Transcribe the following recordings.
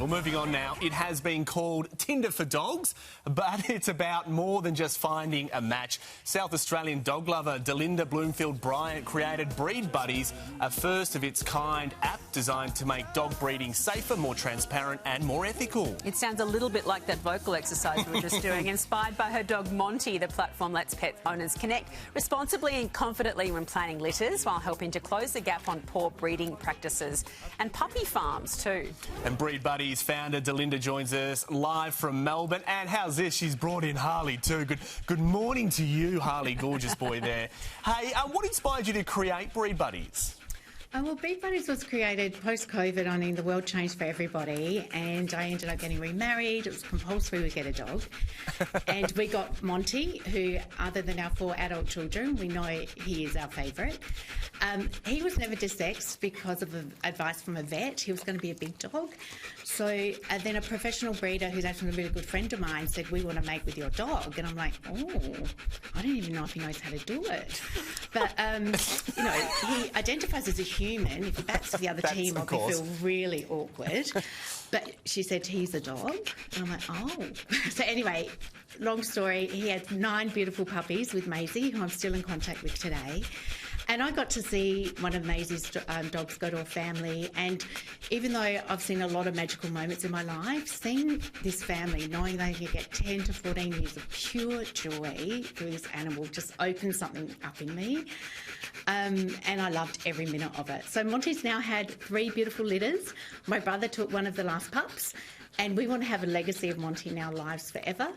Well, moving on now, it has been called Tinder for dogs, but it's about more than just finding a match. South Australian dog lover Delinda Bloomfield Bryant created BreedBuddies, a first-of-its-kind app designed to make dog breeding safer, more transparent and more ethical. It sounds a little bit like that vocal exercise we were just doing. Inspired by her dog Monty, the platform lets pet owners connect responsibly and confidently when planning litters, while helping to close the gap on poor breeding practices and puppy farms too. And BreedBuddies founder Delinda joins us live from Melbourne. And how's this? She's brought in Harley too. Good morning to you, Harley, gorgeous boy there. Hey, what inspired you to create BreedBuddies? Well, BreedBuddies was created post-COVID. I mean, the world changed for everybody, and I ended up getting remarried. It was compulsory we get a dog. And we got Monty, who, other than our 4 adult children, we know he is our favourite. He was never desexed because of advice from a vet. He was going to be a big dog. So then a professional breeder, who's actually a really good friend of mine, said, we want to mate with your dog. And I'm like, oh, I don't even know if he knows how to do it. But, you know, he identifies as a human. If that's the other team, I could feel really awkward. But she said, he's a dog. And I'm like, oh. So anyway, long story, he had 9 beautiful puppies with Maisie, who I'm still in contact with today. And I got to see one of Maisie's dogs go to a family, and even though I've seen a lot of magical moments in my life, seeing this family, knowing they can get 10 to 14 years of pure joy through this animal just opened something up in me. And I loved every minute of it. So Monty's now had 3 beautiful litters. My brother took one of the last pups, and we want to have a legacy of Monty in our lives forever.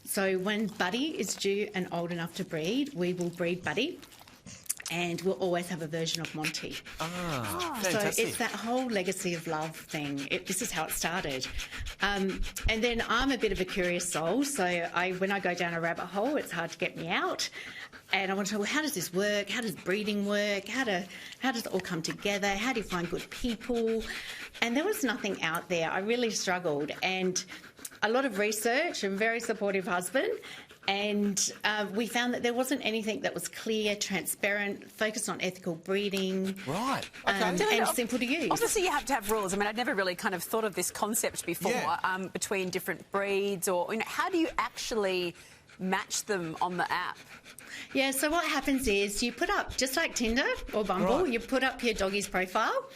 So when Buddy is due and old enough to breed, we will breed Buddy. And we'll always have a version of Monty. So it's that whole legacy of love thing. This is how it started. And then I'm a bit of a curious soul, so when I go down a rabbit hole, it's hard to get me out. And I want to know, well, how does this work? How does breeding work? How does it all come together? How do you find good people? And there was nothing out there. I really struggled. And a lot of research, a very supportive husband. And we found that there wasn't anything that was clear, transparent, focused on ethical breeding. Right. Okay. And simple to use. Obviously, you have to have rules. I mean, I'd never really kind of thought of this concept before, between different breeds, or, you know, how do you actually match them on the app? Yeah, so what happens is you put up, just like Tinder or Bumble, you put up your doggie's profile.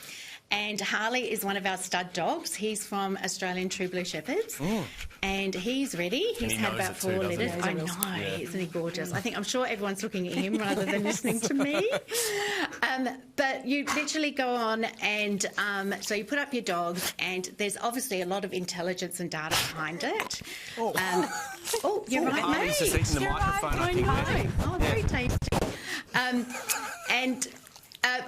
And Harley is one of our stud dogs. He's from Australian True Blue Shepherds. And he's ready. He's had about 4 litters. I know, isn't he gorgeous? I'm sure everyone's looking at him rather than listening to me. But you literally go on and so you put up your dogs, and there's obviously a lot of intelligence and data behind it. You're right, mate. Harley's just eating the microphone, I think. Oh, very tasty.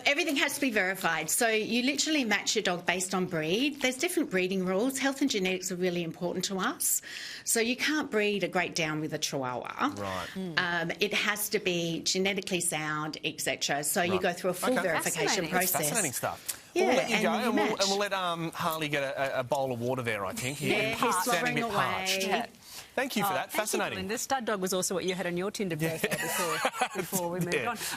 Everything has to be verified. So you literally match your dog based on breed. There's different breeding rules. Health and genetics are really important to us. So you can't breed a Great Dane with a Chihuahua. Right. It has to be genetically sound, etc. So you go through a full verification process. Fascinating stuff. Yeah, we'll let you go, and we'll let Harley get a bowl of water there, I think. He's slobbering away. Thank you for that. Fascinating. The stud dog was also what you had on your Tinder profile before we moved on.